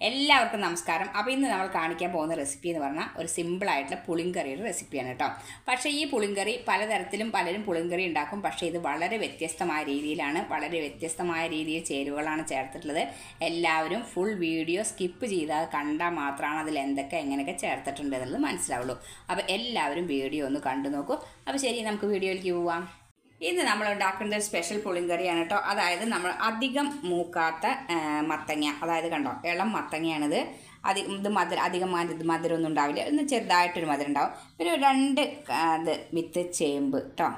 എല്ലാവർക്കും നമസ്കാരം. അപ്പോൾ ഇന്ന് നമ്മൾ കാണിക്കാൻ പോകുന്ന റെസിപ്പി എന്ന് പറഞ്ഞാൽ ഒരു സിമ്പിളായിട്ടുള്ള പുളിങ്കറിയുടെ റെസിപ്പിയാണ് കേട്ടോ. പക്ഷേ ഈ പുളിങ്കറി പലതരത്തിലും പലരും പുളിങ്കറി ഉണ്ടാക്കും. പക്ഷേ ഇത് വളരെ വ്യത്യസ്തമായ രീതിയിലാണ്, വളരെ വ്യത്യസ്തമായ രീതിയിൽ ചേരുവകളാണ് ചേർത്തിട്ടുള്ളത്. എല്ലാവരും ഫുൾ വീഡിയോ സ്കിപ്പ് ചെയ്താൽ കണ്ടാൽ മാത്രമാണ് അതിൽ എന്തൊക്കെ എങ്ങനെയൊക്കെ ചേർത്തിട്ടുണ്ട് എന്നുള്ളത് മനസ്സിലാവുള്ളൂ. അപ്പോൾ എല്ലാവരും വീഡിയോ ഒന്ന് കണ്ടു നോക്കൂ. അപ്പോൾ ശരി, നമുക്ക് വീഡിയോയിലേക്ക് പോവാം. ഇന്ന് നമ്മൾ ഉണ്ടാക്കുന്നത് ഒരു സ്പെഷ്യൽ പുളിങ്കറിയാണ് കേട്ടോ. അതായത് നമ്മൾ അധികം മൂക്കാത്ത മത്തങ്ങ, അതായത് കണ്ടോ ഇളം മത്തങ്ങയാണിത്. ഇത് അധികം മധുരമൊന്നും ഉണ്ടാവില്ല, ഒന്ന് ചെറുതായിട്ടൊരു മധുരം ഉണ്ടാവും. ഒരു 2 വിത്ത് ചേമ്പ് കേട്ടോ.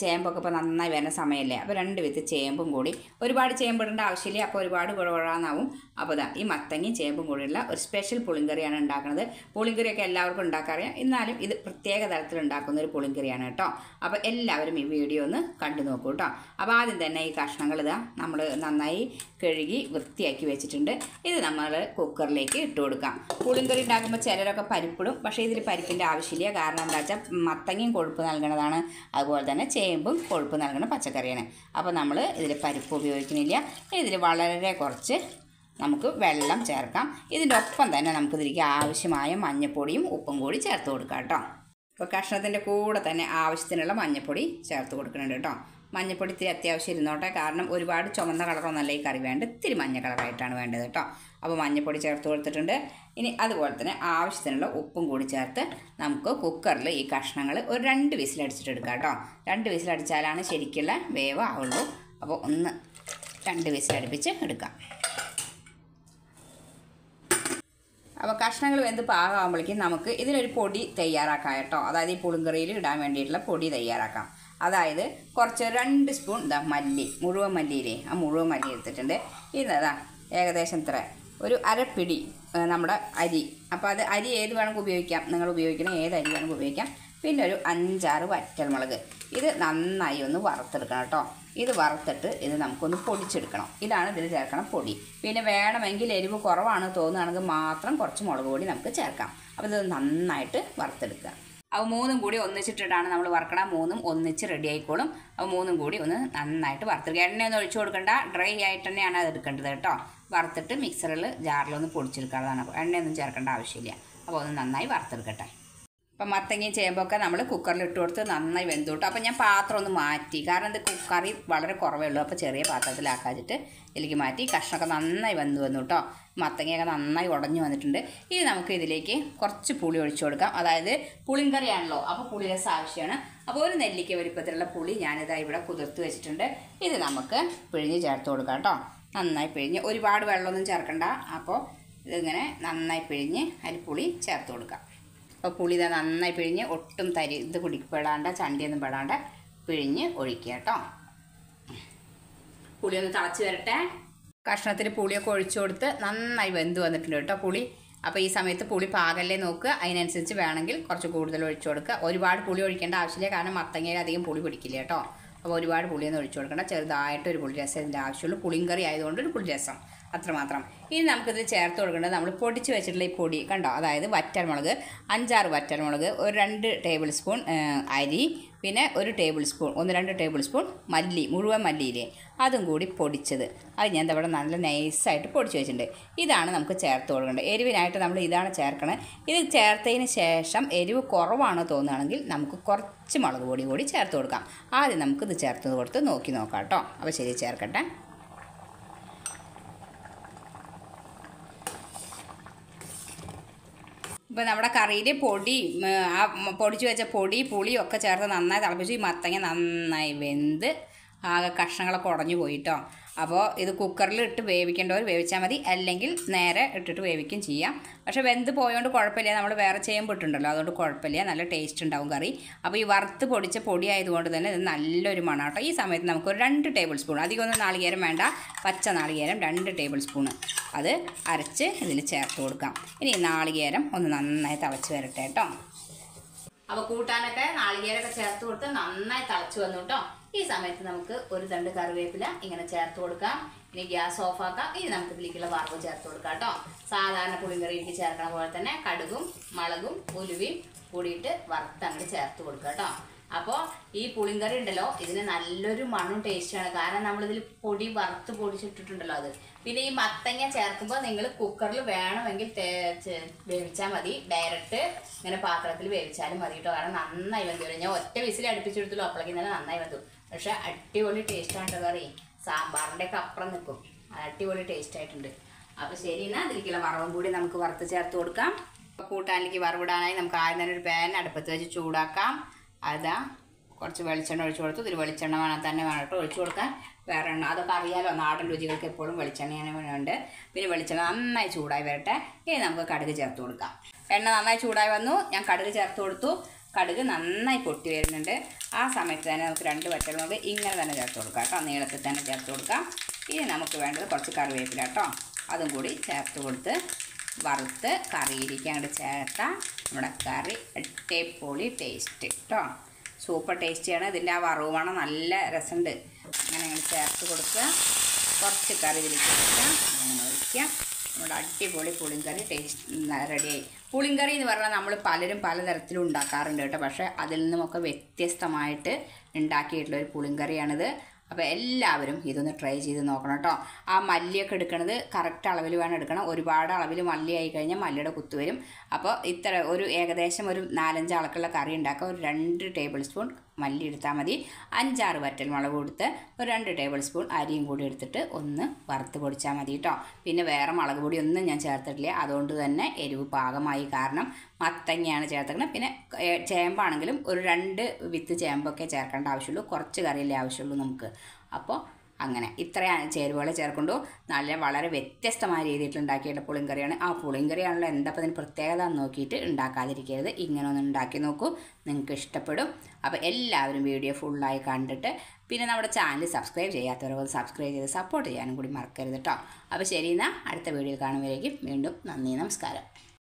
ചേമ്പൊക്കെ ഇപ്പോൾ നന്നായി വരുന്ന സമയമല്ലേ, അപ്പോൾ 2 വിത്ത് ചേമ്പും കൂടി, ഒരുപാട് ചേമ്പിടേണ്ട ആവശ്യമില്ല, അപ്പോൾ ഒരുപാട് കുഴകുഴാന്നാവും. അപ്പോൾ ഈ മത്തങ്ങയും ചേമ്പും കൂടിയുള്ള ഒരു സ്പെഷ്യൽ പുളിങ്കറിയാണ് ഉണ്ടാക്കുന്നത്. പുളിങ്കറിയൊക്കെ എല്ലാവർക്കും ഉണ്ടാക്കാറിയാം, എന്നാലും ഇത് പ്രത്യേക തരത്തിൽ ഉണ്ടാക്കുന്ന ഒരു പുളിങ്കറിയാണ് കേട്ടോ. അപ്പോൾ എല്ലാവരും ഈ വീഡിയോ ഒന്ന് കണ്ടു നോക്കൂ കേട്ടോ. അപ്പോൾ ആദ്യം തന്നെ ഈ കഷ്ണങ്ങൾ നമ്മൾ നന്നായി കഴുകി വൃത്തിയാക്കി വെച്ചിട്ടുണ്ട്. ഇത് നമ്മൾ കുക്കറിലേക്ക് ഇട്ട് കൊടുക്കാം. പുളിങ്കറി ഉണ്ടാക്കുമ്പോൾ ചിലരൊക്കെ പരിപ്പിടും, പക്ഷേ ഇതിൽ പരിപ്പിൻ്റെ ആവശ്യമില്ല. കാരണം എന്താ വെച്ചാൽ മത്തങ്ങയും കൊഴുപ്പ് നൽകുന്നതാണ്, അതുപോലെ തന്നെ ചേമ്പും കൊഴുപ്പ് നൽകുന്ന പച്ചക്കറിയാണ്. അപ്പോൾ നമ്മൾ ഇതിൽ പരിപ്പ് ഉപയോഗിക്കുന്നില്ല. ഇതിൽ വളരെ കുറച്ച് നമുക്ക് വെള്ളം ചേർക്കാം. ഇതിൻ്റെ ഒപ്പം തന്നെ നമുക്കിതിലേക്ക് ആവശ്യമായ മഞ്ഞൾപ്പൊടിയും ഉപ്പും കൂടി ചേർത്ത് കൊടുക്കാം കേട്ടോ. അപ്പോൾ കഷ്ണത്തിൻ്റെ കൂടെ തന്നെ ആവശ്യത്തിനുള്ള മഞ്ഞൾപ്പൊടി ചേർത്ത് കൊടുക്കുന്നുണ്ട് കേട്ടോ. മഞ്ഞൾപ്പൊടി ഇത്തിരി അത്യാവശ്യം ഇരുന്നോട്ടെ, കാരണം ഒരുപാട് ചുമന്ന കളറൊന്നല്ല ഈ കറി വേണ്ട, ഇത്തിരി മഞ്ഞ കളറായിട്ടാണ് വേണ്ടത് കേട്ടോ. അപ്പോൾ മഞ്ഞൾപ്പൊടി ചേർത്ത് കൊടുത്തിട്ടുണ്ട്. ഇനി അതുപോലെ തന്നെ ആവശ്യത്തിനുള്ള ഉപ്പും കൂടി ചേർത്ത് നമുക്ക് കുക്കറിൽ ഈ കഷ്ണങ്ങൾ ഒരു 2 വിസിലടിച്ചിട്ടെടുക്കാം കേട്ടോ. 2 വിസിലടിച്ചാലാണ് ശരിക്കുള്ള വേവ് ആവുള്ളൂ. അപ്പോൾ 2 വിസിലടുപ്പിച്ച് എടുക്കാം. അപ്പോൾ കഷ്ണങ്ങൾ വെന്ത് പാകമാകുമ്പോഴേക്കും നമുക്ക് ഇതിലൊരു പൊടി തയ്യാറാക്കാം കേട്ടോ. അതായത് ഈ പുളിങ്കറിയിൽ ഇടാൻ വേണ്ടിയിട്ടുള്ള പൊടി തയ്യാറാക്കാം. അതായത് കുറച്ച് 2 സ്പൂൺ മല്ലി, മുഴുവൻ മല്ലിയിലേ, ആ മുഴുവൻ മല്ലി എടുത്തിട്ടുണ്ട്. ഇതാ ഏകദേശം ഇത്ര ഒരു അരപ്പിടി നമ്മുടെ അരി. അപ്പോൾ അത് അരി ഏത് വേണമെങ്കിൽ ഉപയോഗിക്കാം, നിങ്ങൾ ഉപയോഗിക്കണം ഏത് അരി വേണമെങ്കിൽ ഉപയോഗിക്കാം. പിന്നെ ഒരു 5-6 വറ്റൽമുളക്. ഇത് നന്നായി ഒന്ന് വറുത്തെടുക്കണം കേട്ടോ. ഇത് വറുത്തിട്ട് ഇത് നമുക്കൊന്ന് പൊടിച്ചെടുക്കണം. ഇതാണ് ഇതിൽ ചേർക്കണം പൊടി. പിന്നെ വേണമെങ്കിൽ എരിവ് കുറവാണ് തോന്നുകയാണെങ്കിൽ മാത്രം കുറച്ച് മുളക് പൊടി നമുക്ക് ചേർക്കാം. അപ്പോൾ ഇത് നന്നായിട്ട് വറുത്തെടുക്കുക. അപ്പോൾ 3 കൂടി ഒന്നിച്ചിട്ടിട്ടാണ് നമ്മൾ വറുക്കണം. 3 ഒന്നിച്ച് റെഡി ആയിക്കോളും. അപ്പോൾ 3 കൂടി ഒന്ന് നന്നായിട്ട് വറുത്തെടുക്കുക. എണ്ണയൊന്നും ഒഴിച്ചു കൊടുക്കണ്ട, ഡ്രൈ ആയിട്ട് തന്നെയാണ് അത് എടുക്കേണ്ടത് കേട്ടോ. വറുത്തിട്ട് മിക്സറിൽ ജാറിലൊന്ന് പൊടിച്ചെടുക്കാതാണ്. എണ്ണയൊന്നും ചേർക്കേണ്ട ആവശ്യമില്ല. അപ്പോൾ ഒന്ന് നന്നായി വറുത്തെടുക്കട്ടെ. അപ്പം മത്തങ്ങയും ചേമ്പൊക്കെ നമ്മൾ കുക്കറിൽ ഇട്ട് കൊടുത്ത് നന്നായി വെന്തു കിട്ടും. അപ്പോൾ ഞാൻ പാത്രം ഒന്ന് മാറ്റി, കാരണം ഇത് കറി വളരെ കുറവേ ഉള്ളൂ. അപ്പോൾ ചെറിയ പാത്രത്തിലാക്കാച്ചിട്ട് ഇതിലേക്ക് മാറ്റി. കഷ്ണമൊക്കെ നന്നായി വന്നു കേട്ടോ. മത്തങ്ങയൊക്കെ നന്നായി ഉടഞ്ഞു വന്നിട്ടുണ്ട്. ഇനി നമുക്ക് ഇതിലേക്ക് കുറച്ച് പുളി ഒഴിച്ചു കൊടുക്കാം. അതായത് പുളിങ്കറിയാണല്ലോ, അപ്പോൾ പുളിരസം ആവശ്യമാണ്. അപ്പോൾ ഒരു നെല്ലിക്ക വലിപ്പത്തിലുള്ള പുളി ഞാനിതാ ഇവിടെ കുതിർത്ത് വെച്ചിട്ടുണ്ട്. ഇത് നമുക്ക് പിഴിഞ്ഞ് ചേർത്ത് കൊടുക്കാം കേട്ടോ. നന്നായി പിഴിഞ്ഞ്, ഒരുപാട് വെള്ളമൊന്നും ചേർക്കണ്ട. അപ്പോൾ ഇതിങ്ങനെ നന്നായി പിഴിഞ്ഞ് അതിൽ പുളി ചേർത്ത് കൊടുക്കാം. അപ്പോൾ പുളി ഇതാ നന്നായി പിഴിഞ്ഞ്, ഒട്ടും ഇത് പെടാണ്ട, ചണ്ടിയൊന്നും പെടാണ്ട് പിഴിഞ്ഞ് ഒഴിക്കുക കേട്ടോ. പുളി ഒന്ന് തിളച്ച് വരട്ടെ. കഷ്ണത്തിൽ പുളിയൊക്കെ ഒഴിച്ചു കൊടുത്ത് നന്നായി വെന്ത് വന്നിട്ടുണ്ട് കേട്ടോ പുളി. അപ്പോൾ ഈ സമയത്ത് പുളി പാകല്ലേ നോക്കുക, അതിനനുസരിച്ച് വേണമെങ്കിൽ കുറച്ച് കൂടുതൽ ഒഴിച്ചു കൊടുക്കുക. ഒരുപാട് പുളി ഒഴിക്കേണ്ട ആവശ്യമില്ല, കാരണം മത്തങ്ങയിൽ അധികം പുളി പിടിക്കില്ല കേട്ടോ. അപ്പോൾ ഒരുപാട് പുളിയൊന്നും ഒഴിച്ചു കൊടുക്കേണ്ട, ചെറുതായിട്ടൊരു പുളി രസം ഇതിൻ്റെ ആവശ്യമുള്ളൂ. പുളിങ്കറി ആയതുകൊണ്ട് ഒരു പുളി രസം അത്രമാത്രം. ഇനി നമുക്കിത് ചേർത്ത് കൊടുക്കേണ്ടത് നമ്മൾ പൊടിച്ച് വെച്ചിട്ടുള്ള ഈ പൊടി കണ്ടോ. അതായത് വറ്റൽമുളക് 5-6 വറ്റൽമുളക്, ഒരു 2 ടേബിൾ സ്പൂൺ അരി, പിന്നെ 1 ടേബിൾ സ്പൂൺ 1-2 ടേബിൾ സ്പൂൺ മല്ലി, മുഴുവൻ മല്ലിയില്ലേ, അതും കൂടി പൊടിച്ചത്. അത് ഞാൻ ഇവിടെ നല്ല നൈസായിട്ട് പൊടിച്ച് വെച്ചിട്ടുണ്ട്. ഇതാണ് നമുക്ക് ചേർത്ത് കൊടുക്കേണ്ടത്. എരിവിനായിട്ട് നമ്മൾ ഇതാണ് ചേർക്കണത്. ഇത് ചേർത്തതിന് ശേഷം എരിവ് കുറവാണ് തോന്നുകയാണെങ്കിൽ നമുക്ക് കുറച്ച് മുളക് പൊടി കൂടി ചേർത്ത് കൊടുക്കാം. ആദ്യം നമുക്കിത് ചേർത്ത് കൊടുത്ത് നോക്കി നോക്കാം കേട്ടോ. അപ്പോൾ ശരി, ചേർക്കട്ടെ. ഇപ്പോൾ നമ്മുടെ കറിയിൽ പൊടി, ആ പൊടിച്ച് വെച്ച പൊടി പുളിയൊക്കെ ചേർത്ത് നന്നായി തിളപ്പിച്ച് ഈ മത്തങ്ങ നന്നായി വെന്ത് ആകെ കഷ്ണങ്ങളൊക്കെ ഉടഞ്ഞു പോയിട്ടോ. അപ്പോൾ ഇത് കുക്കറിൽ ഇട്ട് വേവിക്കേണ്ടവർ വേവിച്ചാൽ മതി, അല്ലെങ്കിൽ നേരെ ഇട്ടിട്ട് വേവിക്കുകയും ചെയ്യാം. പക്ഷേ വെന്ത് പോയതുകൊണ്ട് കുഴപ്പമില്ല, നമ്മൾ വേറെ ചേമ്പിട്ടുണ്ടല്ലോ, അതുകൊണ്ട് കുഴപ്പമില്ല, നല്ല ടേസ്റ്റ് ഉണ്ടാവും കറി. അപ്പോൾ ഈ വറുത്ത് പൊടിച്ച പൊടി ആയതുകൊണ്ട് തന്നെ ഇത് നല്ലൊരു മണാട്ടോ. ഈ സമയത്ത് നമുക്ക് ഒരു 2 ടേബിൾ സ്പൂൺ, അധികമൊന്നും നാളികേരം വേണ്ട, പച്ച നാളികേരം 2 ടേബിൾ സ്പൂണ് അത് അരച്ച് ഇതിൽ ചേർത്ത് കൊടുക്കാം. ഇനി നാളികേരം ഒന്ന് നന്നായി തിളച്ച് വരട്ടെ കേട്ടോ. അപ്പോൾ കൂട്ടാനൊക്കെ നാളികേരമൊക്കെ ചേർത്ത് കൊടുത്ത് നന്നായി തിളച്ച് വന്നു കേട്ടോ. ഈ സമയത്ത് നമുക്ക് ഒരു 2 കറിവേപ്പില ഇങ്ങനെ ചേർത്ത് കൊടുക്കാം. ഇനി ഗ്യാസ് ഓഫാക്കാം. ഇനി നമുക്ക് ഇതിലേക്കുള്ള വറവ് ചേർത്ത് കൊടുക്കാം കേട്ടോ. സാധാരണ പുളിങ്കറിയിലേക്ക് ചേർക്കണ പോലെ തന്നെ കടുകും മുളകും ഉലുവയും കൂടിയിട്ട് വറുത്ത് അങ്ങോട്ട് ചേർത്ത് കൊടുക്കുക കേട്ടോ. അപ്പോൾ ഈ പുളിങ്കറി ഉണ്ടല്ലോ, ഇതിന് നല്ലൊരു മണും ടേസ്റ്റാണ്. കാരണം നമ്മളിതിൽ പൊടി വറുത്ത് പൊടിച്ചിട്ടിട്ടുണ്ടല്ലോ, അത് പിന്നെ ഈ മത്തങ്ങ ചേർക്കുമ്പോൾ നിങ്ങൾ കുക്കറിൽ വേണമെങ്കിൽ വേവിച്ചാൽ മതി. ഡയറക്റ്റ് ഇങ്ങനെ പാത്രത്തിൽ വേവിച്ചാലും മതി കേട്ടോ. കാരണം നന്നായി വെന്തു വരും. ഞാൻ ഒറ്റ വിസിൽ അടുപ്പിച്ചെടുത്തുള്ളൂ, അപ്പോഴേക്കും തന്നെ നന്നായി വെന്തു. പക്ഷെ അടിപൊളി ടേസ്റ്റാണ് കേട്ടോ കറി. സാമ്പാറിൻ്റെ ഒക്കെ അപ്പുറം നിൽക്കും. അടിപൊളി ടേസ്റ്റ് ആയിട്ടുണ്ട്. അപ്പോൾ ശരി, എന്നാൽ അതിലേക്കുള്ള വറവും കൂടി നമുക്ക് വറുത്ത് ചേർത്ത് കൊടുക്കാം. കൂട്ടാനിലേക്ക് വറവിടാനായി നമുക്ക് ആദ്യം തന്നെ ഒരു പാൻ അടുപ്പത്ത് വെച്ച് ചൂടാക്കാം. അതാ കുറച്ച് വെളിച്ചെണ്ണ ഒഴിച്ചു കൊടുത്തു. ഇതിൽ വെളിച്ചെണ്ണ തന്നെ വേണം കേട്ടോ ഒഴിച്ചു കൊടുക്കാൻ. വേറെ എണ്ണ അതൊക്കെ അറിയാലോ, നാടൻ രുചികൾക്ക് എപ്പോഴും വെളിച്ചെണ്ണയാണ് വേണ്ട. പിന്നെ വെളിച്ചെണ്ണ നന്നായി ചൂടായി വരട്ടെ. ഇനി നമുക്ക് കടുക് ചേർത്ത് കൊടുക്കാം. എണ്ണ നന്നായി ചൂടായി വന്നു. ഞാൻ കടുക് ചേർത്ത് കൊടുത്തു. കടുക് നന്നായി പൊട്ടി വരുന്നുണ്ട്. ആ സമയത്ത് തന്നെ നമുക്ക് 2 വറ്റൽമുളക് ഇങ്ങനെ തന്നെ ചേർത്ത് കൊടുക്കാം കേട്ടോ. നീളത്തിൽ തന്നെ ചേർത്ത് കൊടുക്കാം. ഇനി നമുക്ക് വേണ്ടത് കുറച്ച് കറിവേപ്പില കേട്ടോ. അതും കൂടി ചേർത്ത് കൊടുത്ത് വറുത്ത് കറിയിലേക്ക് അങ്ങോട്ട് ചേർത്താൽ നമ്മുടെ കറി അടിപൊളി ടേസ്റ്റ് കേട്ടോ. സൂപ്പർ ടേസ്റ്റിയാണ്. ഇതിൻ്റെ ആ വറവ് വേണം, നല്ല രസമുണ്ട്. അങ്ങനെ അങ്ങോട്ട് ചേർത്ത് കൊടുക്കുക. കുറച്ച് കറി ഇതിലേക്ക് കൊടുക്കുക. അങ്ങനെ ഒഴിക്കുക. നമ്മുടെ അടിപൊളി പുളിങ്കറി ടേസ്റ്റ് റെഡിയായി. പുളിങ്കറി എന്ന് പറഞ്ഞാൽ നമ്മൾ പലരും പലതരത്തിലും ഉണ്ടാക്കാറുണ്ട് കേട്ടോ. പക്ഷേ അതിൽ നിന്നുമൊക്കെ വ്യത്യസ്തമായിട്ട് ഉണ്ടാക്കിയിട്ടുള്ളൊരു പുളിങ്കറിയാണിത്. അപ്പോൾ എല്ലാവരും ഇതൊന്ന് ട്രൈ ചെയ്ത് നോക്കണം കേട്ടോ. ആ മല്ലിയൊക്കെ എടുക്കണത് കറക്റ്റ് അളവിൽ വേണം എടുക്കണം. ഒരുപാട് അളവിൽ മല്ലി ആയി കഴിഞ്ഞാൽ മല്ലിയുടെ കുത്തു വരും. അപ്പോൾ ഇത്ര ഒരു ഏകദേശം ഒരു 4-5 ആൾക്കുള്ള കറി ഉണ്ടാക്കുക. ഒരു 2 ടേബിൾ സ്പൂൺ മല്ലി എടുത്താൽ മതി. 5-6 വറ്റൽമുളക് കൊടുത്ത് ഒരു 2 ടേബിൾ സ്പൂൺ അരിയും കൂടി എടുത്തിട്ട് ഒന്ന് വറുത്ത് പൊടിച്ചാൽ മതി കേട്ടോ. പിന്നെ വേറെ മുളക് പൊടി ഒന്നും ഞാൻ ചേർത്തിട്ടില്ല. അതുകൊണ്ട് തന്നെ എരിവ് പാകമായി. കാരണം മത്തങ്ങയാണ് ചേർത്തേക്കുന്നത്. പിന്നെ ചേമ്പാണെങ്കിലും ഒരു 2 വിത്ത് ചേമ്പൊക്കെ ചേർക്കേണ്ട ആവശ്യമുള്ളൂ. കുറച്ച് കറിയല്ലേ ആവശ്യമുള്ളൂ നമുക്ക്. അപ്പോൾ അങ്ങനെ ഇത്രയാണ് ചേരുവകൾ ചേർക്കൊണ്ടു. വളരെ വ്യത്യസ്തമായ രീതിയിൽ ഉണ്ടാക്കിയിട്ടുള്ള പുളിങ്കറിയാണ്. ആ പുളിങ്കറിയാണല്ലോ എന്താ അതിന് പ്രത്യേകത നോക്കിയിട്ട് ഉണ്ടാക്കാതിരിക്കരുത്. ഇങ്ങനെ ഒന്ന് ഉണ്ടാക്കി നോക്കൂ, നിങ്ങൾക്ക് ഇഷ്ടപ്പെടും. അപ്പോൾ എല്ലാവരും വീഡിയോ ഫുള്ളായി കണ്ടിട്ട് പിന്നെ നമ്മുടെ ചാനൽ സബ്സ്ക്രൈബ് ചെയ്യാത്തവരൊക്കെ സബ്സ്ക്രൈബ് ചെയ്ത് സപ്പോർട്ട് ചെയ്യാനും കൂടി മറക്കരുത് കേട്ടോ. അപ്പോൾ ശരി, എന്നാൽ അടുത്ത വീഡിയോയിൽ കാണുമ്പോഴേക്കും വീണ്ടും നന്ദി, നമസ്കാരം.